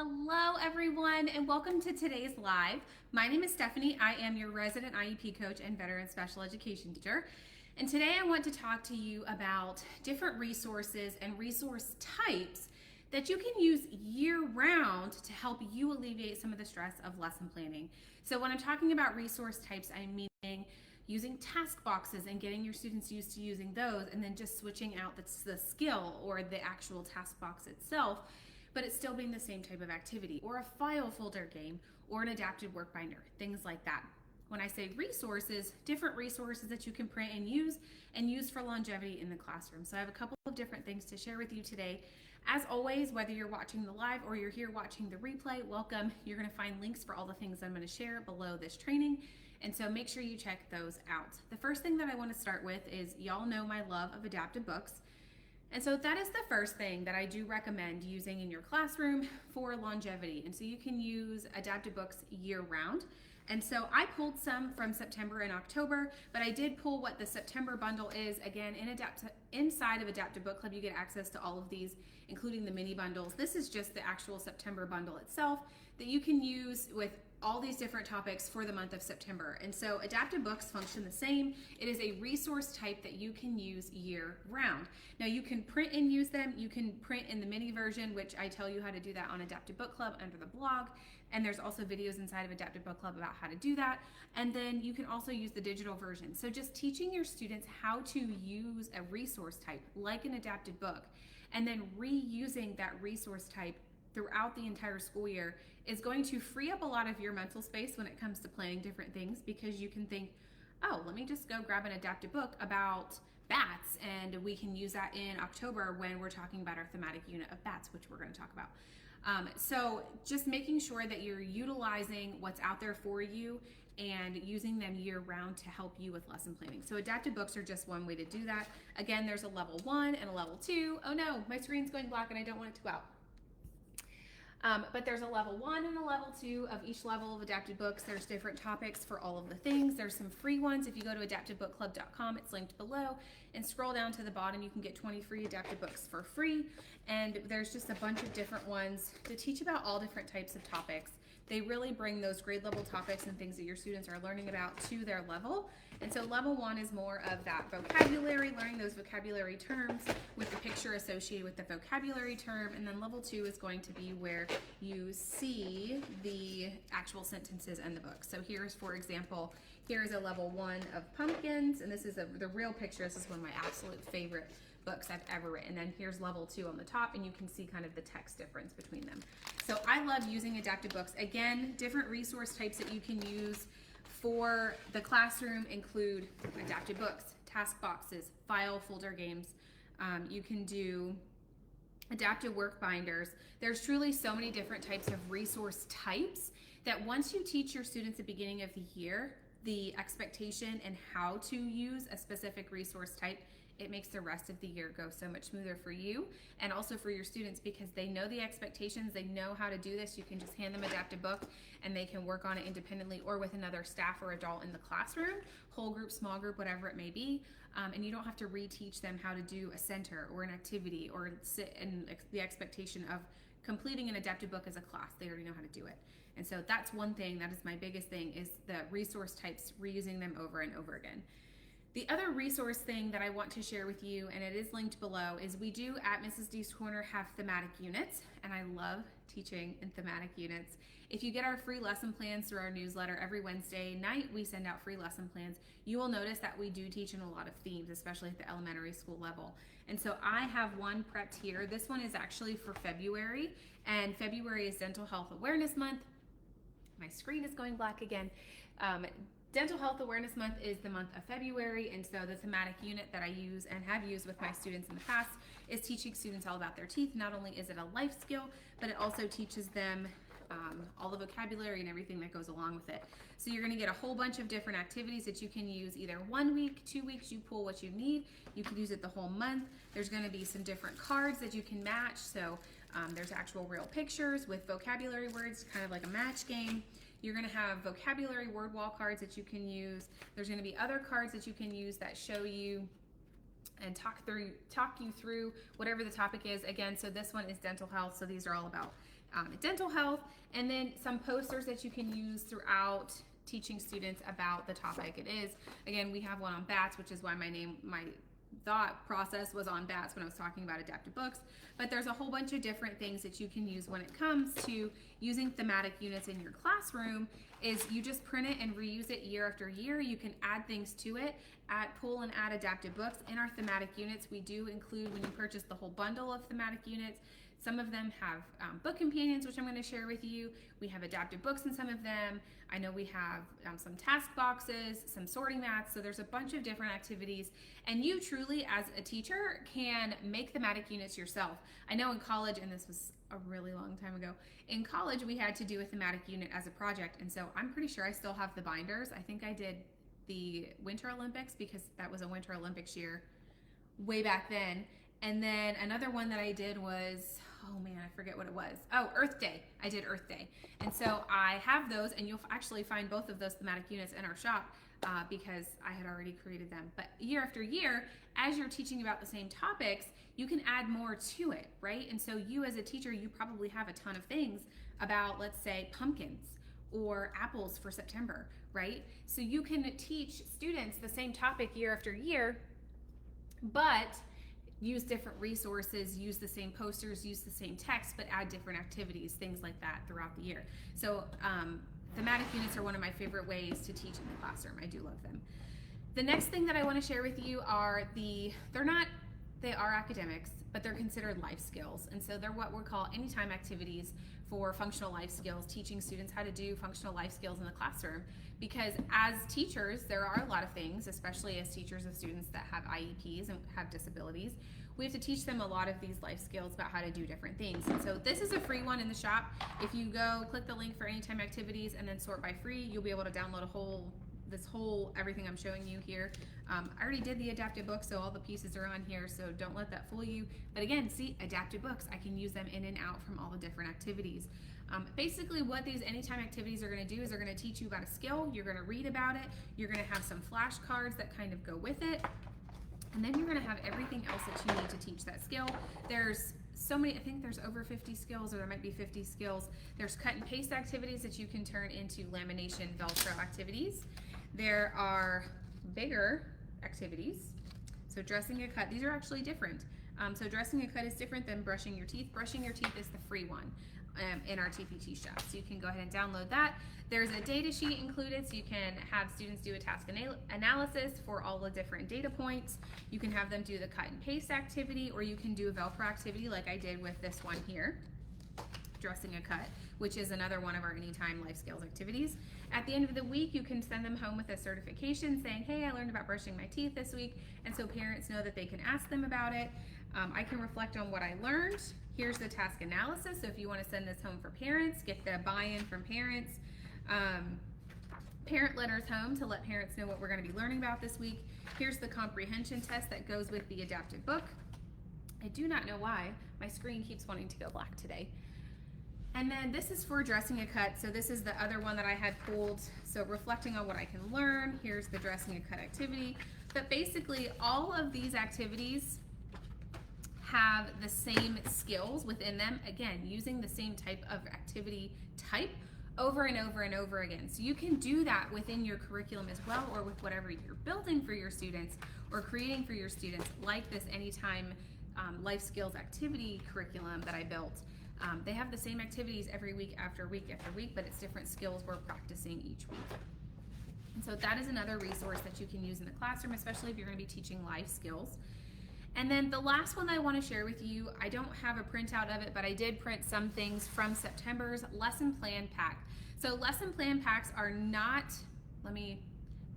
Hello everyone and welcome to today's live. My name is Stephanie. I am your resident IEP coach and veteran special education teacher. And today I want to talk to you about different resources and resource types that you can use year-round to help you alleviate some of the stress of lesson planning. So when I'm talking about resource types, I'm meaning using task boxes and getting your students used to using those, and then just switching out the skill or the actual task box itself, but it's still being the same type of activity, or a file folder game, or an adapted work binder, things like that. When I say resources, different resources that you can print and use for longevity in the classroom. So I have a couple of different things to share with you today. As always, whether you're watching the live or you're here watching the replay, welcome. You're going to find links for all the things I'm going to share below this training, and so make sure you check those out. The first thing that I want to start with is, y'all know my love of adapted books. And so that is the first thing that I do recommend using in your classroom for longevity. And so you can use adapted books year round. And so I pulled some from September and October, but I did pull what the September bundle is. Again, inside of Adapted Book Club, you get access to all of these, including the mini bundles. This is just the actual September bundle itself that you can use with all these different topics for the month of September. And so adapted books function the same. It is a resource type that you can use year round. Now you can print and use them. You can print in the mini version, which I tell you how to do that on Adapted Book Club under the blog. And there's also videos inside of Adapted Book Club about how to do that. And then you can also use the digital version. So just teaching your students how to use a resource type like an adapted book, and then reusing that resource type throughout the entire school year is going to free up a lot of your mental space when it comes to planning different things, because you can think, oh, let me just go grab an adapted book about bats, and we can use that in October when we're talking about our thematic unit of bats, which we're going to talk about. So just making sure that you're utilizing what's out there for you and using them year round to help you with lesson planning. So adapted books are just one way to do that. Again, there's a level 1 and a level 2. Oh no, my screen's going black and I don't want it to go out. But there's a level 1 and a level 2 of each level of adapted books. There's different topics for all of the things. There's some free ones. If you go to adaptedbookclub.com, it's linked below, and scroll down to the bottom, you can get 20 free adapted books for free. And there's just a bunch of different ones to teach about all different types of topics. They really bring those grade level topics and things that your students are learning about to their level. And so level 1 is more of that vocabulary, learning those vocabulary terms with the picture associated with the vocabulary term. And then level 2 is going to be where you see the actual sentences in the book. So here's, for example, here's a level 1 of pumpkins, and this is the real picture. This is one of my absolute favorite books I've ever written. And then here's level 2 on the top, and you can see kind of the text difference between them. So I love using adapted books. Again, different resource types that you can use for the classroom include adapted books, task boxes, file folder games. You can do adapted work binders. There's truly so many different types of resource types that once you teach your students at the beginning of the year the expectation and how to use a specific resource type, it makes the rest of the year go so much smoother for you and also for your students, because they know the expectations, they know how to do this. You can just hand them an adapted book and they can work on it independently or with another staff or adult in the classroom, whole group, small group, whatever it may be. And you don't have to reteach them how to do a center or an activity or sit in the expectation of completing an adapted book as a class. They already know how to do it. And so that's one thing, that is my biggest thing, is the resource types, reusing them over and over again. The other resource thing that I want to share with you, and it is linked below, is we do at Mrs. D's Corner have thematic units, and I love teaching in thematic units. If you get our free lesson plans through our newsletter, every Wednesday night we send out free lesson plans. You will notice that we do teach in a lot of themes, especially at the elementary school level. And so I have one prepped here. This one is actually for February, and February is Dental Health Awareness Month. My screen is going black again. Dental Health Awareness Month is the month of February, and so the thematic unit that I use and have used with my students in the past is teaching students all about their teeth. Not only is it a life skill, but it also teaches them all the vocabulary and everything that goes along with it. So you're going to get a whole bunch of different activities that you can use either 1 week, 2 weeks, you pull what you need. You can use it the whole month. There's going to be some different cards that you can match. So there's actual real pictures with vocabulary words, kind of like a match game. You're going to have vocabulary word wall cards that you can use. There's going to be other cards that you can use that show you and talk you through whatever the topic is. Again, so this one is dental health, so these are all about dental health, and then some posters that you can use throughout teaching students about the topic it is. Again, we have one on bats, which is why my thought process was on bats when I was talking about adaptive books, but there's a whole bunch of different things that you can use when it comes to using thematic units in your classroom. Is you just print it and reuse it year after year. You can add things to it, pull and add adaptive books. In our thematic units, we do include, when you purchase the whole bundle of thematic units, some of them have book companions, which I'm going to share with you. We have adaptive books in some of them. I know we have some task boxes, some sorting mats. So there's a bunch of different activities. And you truly, as a teacher, can make thematic units yourself. I know in college, and this was a really long time ago, in college we had to do a thematic unit as a project. And so I'm pretty sure I still have the binders. I think I did the Winter Olympics because that was a Winter Olympics year way back then. And then another one that I did was, oh man, I forget what it was. Oh, Earth Day. I did Earth Day. And so I have those, and you'll actually find both of those thematic units in our shop because I had already created them. But year after year, as you're teaching about the same topics, you can add more to it, right? And so you as a teacher, you probably have a ton of things about, let's say, pumpkins or apples for September, right? So you can teach students the same topic year after year, but use different resources, use the same posters, use the same text, but add different activities, things like that throughout the year. So thematic units are one of my favorite ways to teach in the classroom. I do love them. The next thing that I want to share with you are they are academics, but they're considered life skills. And so they're what we call anytime activities for functional life skills, teaching students how to do functional life skills in the classroom. Because as teachers, there are a lot of things, especially as teachers of students that have IEPs and have disabilities, we have to teach them a lot of these life skills about how to do different things. And so this is a free one in the shop. If you go click the link for anytime activities and then sort by free, you'll be able to download everything I'm showing you here. I already did the adaptive book, so all the pieces are on here, so don't let that fool you. But again, see, adaptive books, I can use them in and out from all the different activities. Basically what these anytime activities are going to do is they're going to teach you about a skill, you're going to read about it, you're going to have some flashcards that kind of go with it, and then you're going to have everything else that you need to teach that skill. There's so many, I think there's over 50 skills, or there might be 50 skills. There's cut and paste activities that you can turn into lamination Velcro activities. There are bigger activities. So dressing a cut, these are actually different. So dressing a cut is different than brushing your teeth. Brushing your teeth is the free one in our TPT shop. So you can go ahead and download that. There's a data sheet included, so you can have students do a task analysis for all the different data points. You can have them do the cut and paste activity, or you can do a Velcro activity like I did with this one here, dressing a cut, which is another one of our anytime life skills activities. At the end of the week, you can send them home with a certification saying, hey, I learned about brushing my teeth this week, and so parents know that they can ask them about it. I can reflect on what I learned. Here's the task analysis, so if you want to send this home for parents, get the buy-in from parents. Parent letters home to let parents know what we're going to be learning about this week. Here's the comprehension test that goes with the adaptive book. I do not know why my screen keeps wanting to go black today. And then this is for dressing a cut. So this is the other one that I had pulled. So reflecting on what I can learn. Here's the dressing a cut activity. But basically all of these activities have the same skills within them. Again, using the same type of activity type over and over and over again. So you can do that within your curriculum as well, or with whatever you're building for your students or creating for your students, like this anytime life skills activity curriculum that I built. They have the same activities every week after week after week, but it's different skills we're practicing each week. And so that is another resource that you can use in the classroom, especially if you're going to be teaching life skills. And then the last one I want to share with you, I don't have a printout of it, but I did print some things from September's lesson plan pack. So lesson plan packs are not, let me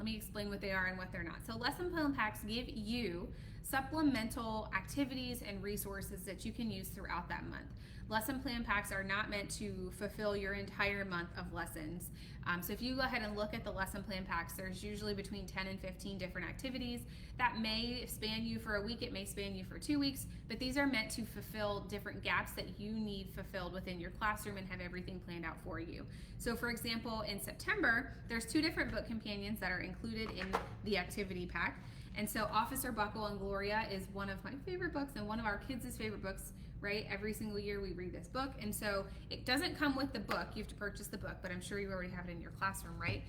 explain what they are and what they're not. So lesson plan packs give you supplemental activities and resources that you can use throughout that month. Lesson plan packs are not meant to fulfill your entire month of lessons. So if you go ahead and look at the lesson plan packs, there's usually between 10 and 15 different activities. That may span you for a week, it may span you for 2 weeks, but these are meant to fulfill different gaps that you need fulfilled within your classroom and have everything planned out for you. So for example, in September, there's 2 different book companions that are included in the activity pack. And so Officer Buckle and Gloria is one of my favorite books and one of our kids' favorite books. right? Every single year we read this book, and so it doesn't come with the book. You have to purchase the book, but I'm sure you already have it in your classroom, right?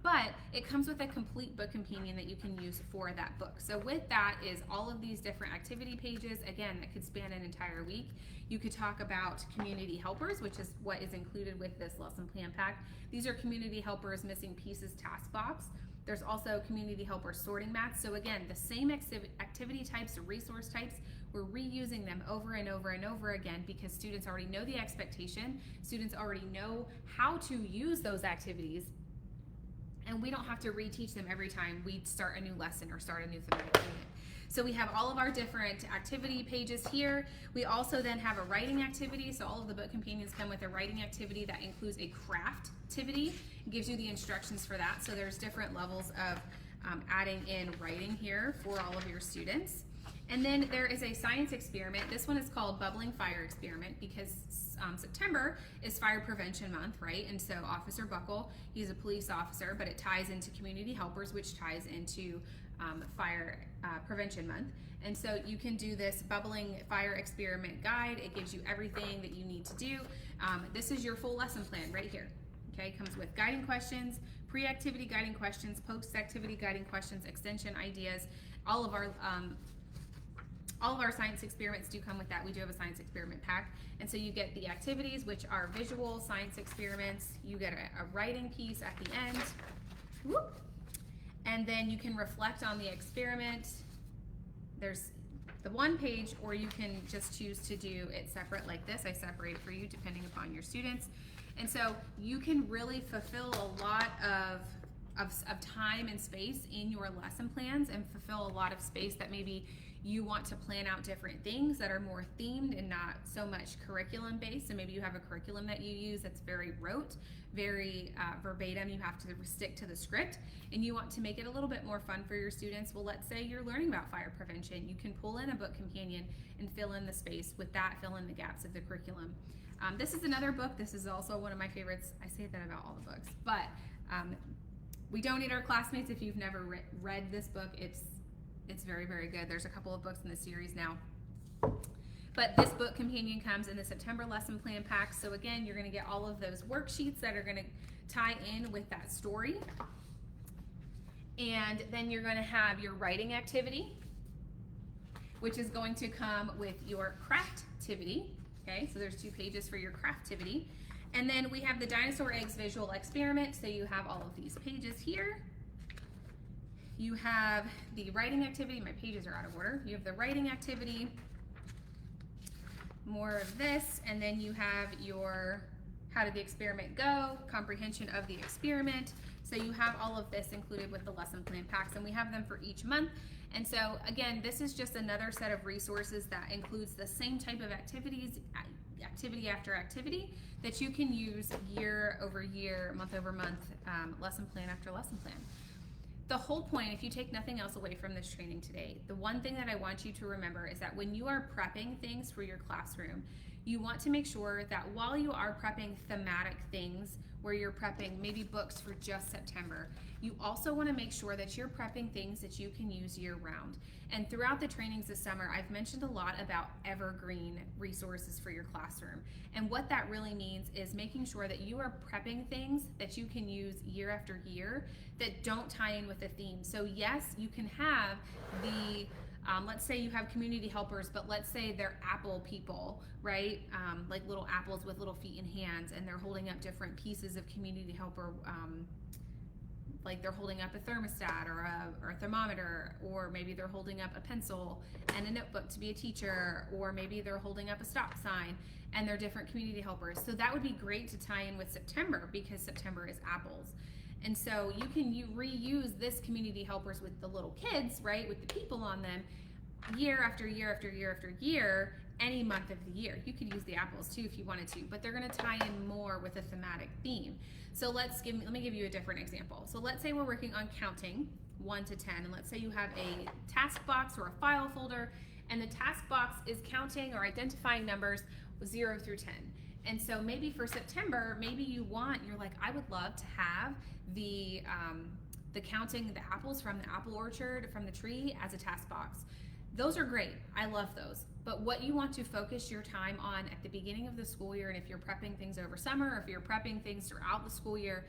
But it comes with a complete book companion that you can use for that book. So with that is all of these different activity pages, again, that could span an entire week. You could talk about community helpers, which is what is included with this lesson plan pack. These are community helpers missing pieces task box. There's also community helper sorting mats. So again, the same activity types or resource types, we're reusing them over and over and over again because students already know the expectation. Students already know how to use those activities, and we don't have to reteach them every time we start a new lesson or start a new thematic unit. So we have all of our different activity pages here. We also then have a writing activity. So all of the book companions come with a writing activity that includes a craft activity. It gives you the instructions for that. So there's different levels of adding in writing here for all of your students. And then there is a science experiment. This one is called Bubbling Fire Experiment because September is Fire Prevention Month, right? And so Officer Buckle, he's a police officer, but it ties into community helpers, which ties into Fire Prevention Month. And so you can do this Bubbling Fire Experiment guide. It gives you everything that you need to do. This is your full lesson plan right here. Okay, it comes with guiding questions, pre-activity guiding questions, post-activity guiding questions, extension ideas. All of our science experiments do come with that. We do have a science experiment pack. And so you get the activities, which are visual science experiments. You get a writing piece at the end. Whoop. And then you can reflect on the experiment. There's the one page, or you can just choose to do it separate like this. I separate it for you depending upon your students. And so you can really fulfill a lot of time and space in your lesson plans and fulfill a lot of space that maybe you want to plan out different things that are more themed and not so much curriculum based. So maybe you have a curriculum that you use that's very rote, very verbatim. You have to stick to the script, and you want to make it a little bit more fun for your students. Well, let's say you're learning about fire prevention. You can pull in a book companion and fill in the space with that, fill in the gaps of the curriculum. This is another book. This is also one of my favorites. I say that about all the books, but we don't need our classmates. If you've never read this book, it's very, very good. There's a couple of books in the series now. But this book companion comes in the September lesson plan pack. So again, you're going to get all of those worksheets that are going to tie in with that story. And then you're going to have your writing activity, which is going to come with your craftivity. Okay, so there's 2 pages for your craftivity. And then we have the dinosaur eggs visual experiment. So you have all of these pages here. You have the writing activity. My pages are out of order. You have the writing activity, more of this, and then you have your how did the experiment go, comprehension of the experiment. So you have all of this included with the lesson plan packs, and we have them for each month. And so again, this is just another set of resources that includes the same type of activities, activity after activity, that you can use year over year, month over month, lesson plan after lesson plan. The whole point, if you take nothing else away from this training today, the one thing that I want you to remember is that when you are prepping things for your classroom, you want to make sure that while you are prepping thematic things, where you're prepping maybe books for just September, you also want to make sure that you're prepping things that you can use year round. And throughout the trainings this summer, I've mentioned a lot about Evergreen resources for your classroom. And what that really means is making sure that you are prepping things that you can use year after year that don't tie in with a theme. So yes, you can have the let's say you have community helpers, but let's say they're apple people, right? Like little apples with little feet and hands, and they're holding up different pieces of community helper, like they're holding up a thermostat or a thermometer, or maybe they're holding up a pencil and a notebook to be a teacher, or maybe they're holding up a stop sign, and they're different community helpers. So that would be great to tie in with September, because September is apples. And so you can reuse this community helpers with the little kids, right, with the people on them, year after year after year after year, any month of the year. You could use the apples too if you wanted to, but they're going to tie in more with a thematic theme. So let me give you a different example. So let's say we're working on counting 1 to 10, and let's say you have a task box or a file folder, and the task box is counting or identifying numbers 0 through 10. And so maybe for September, maybe you're like, I would love to have the counting the apples from the apple orchard from the tree as a task box. Those are great. I love those. But what you want to focus your time on at the beginning of the school year, and if you're prepping things over summer, or if you're prepping things throughout the school year,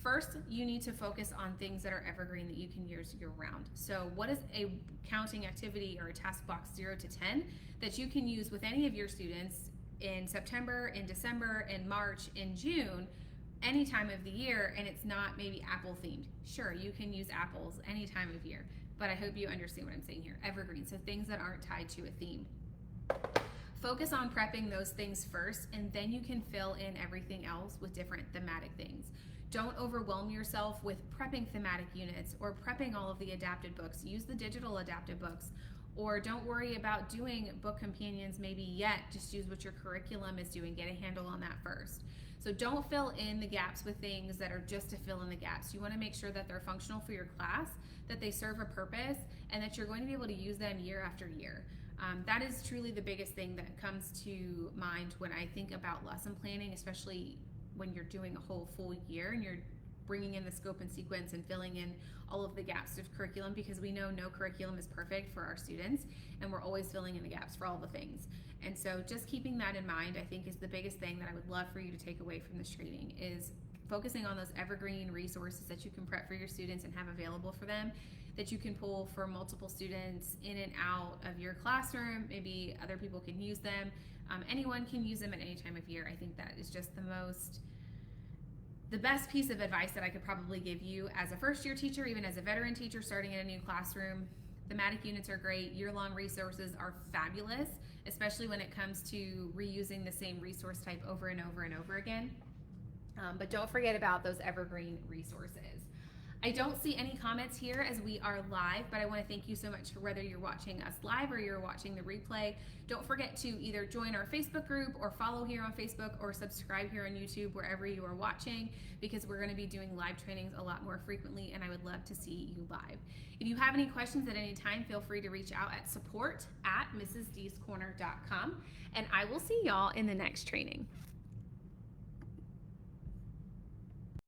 first you need to focus on things that are evergreen that you can use year round. So what is a counting activity or a task box 0 to 10 that you can use with any of your students in September, in December, in March, in June, any time of the year, and it's not maybe apple themed? Sure, you can use apples any time of year, but I hope you understand what I'm saying here. Evergreen, so things that aren't tied to a theme. Focus on prepping those things first, and then you can fill in everything else with different thematic things. Don't overwhelm yourself with prepping thematic units or prepping all of the adapted books. Use the digital adapted books, or don't worry about doing book companions maybe yet. Just use what your curriculum is doing. Get a handle on that first. So don't fill in the gaps with things that are just to fill in the gaps. You want to make sure that they're functional for your class, that they serve a purpose, and that you're going to be able to use them year after year. That is truly the biggest thing that comes to mind when I think about lesson planning, especially when you're doing a whole full year and you're bringing in the scope and sequence and filling in all of the gaps of curriculum, because we know no curriculum is perfect for our students, and we're always filling in the gaps for all the things. And so just keeping that in mind, I think, is the biggest thing that I would love for you to take away from this training, is focusing on those evergreen resources that you can prep for your students and have available for them, that you can pull for multiple students in and out of your classroom. Maybe other people can use them. Anyone can use them at any time of year. I think that is just the best piece of advice that I could probably give you as a first year teacher, even as a veteran teacher starting in a new classroom. Thematic units are great. Year-long resources are fabulous, especially when it comes to reusing the same resource type over and over and over again. But don't forget about those evergreen resources. I don't see any comments here as we are live, but I want to thank you so much for whether you're watching us live or you're watching the replay. Don't forget to either join our Facebook group or follow here on Facebook or subscribe here on YouTube, wherever you are watching, because we're going to be doing live trainings a lot more frequently, and I would love to see you live. If you have any questions at any time, feel free to reach out at support@mrsdscorner.com, and I will see y'all in the next training.